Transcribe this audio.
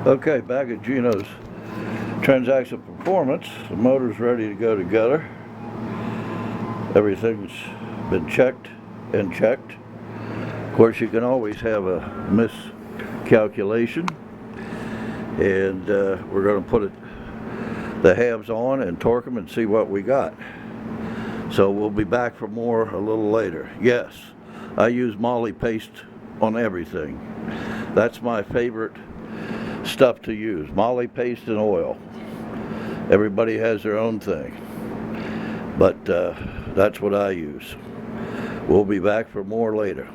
Okay, back at Geno's Transaction Performance. The motor's ready to go together. Everything's been checked and checked. Of course, you can always have a miscalculation, and we're going to put the halves on and torque them and see what we got. So we'll be back for more a little later. Yes, I use moly paste on everything. That's my favorite stuff to use, moly paste and oil. Everybody has their own thing, but that's what I use. We'll be back for more later.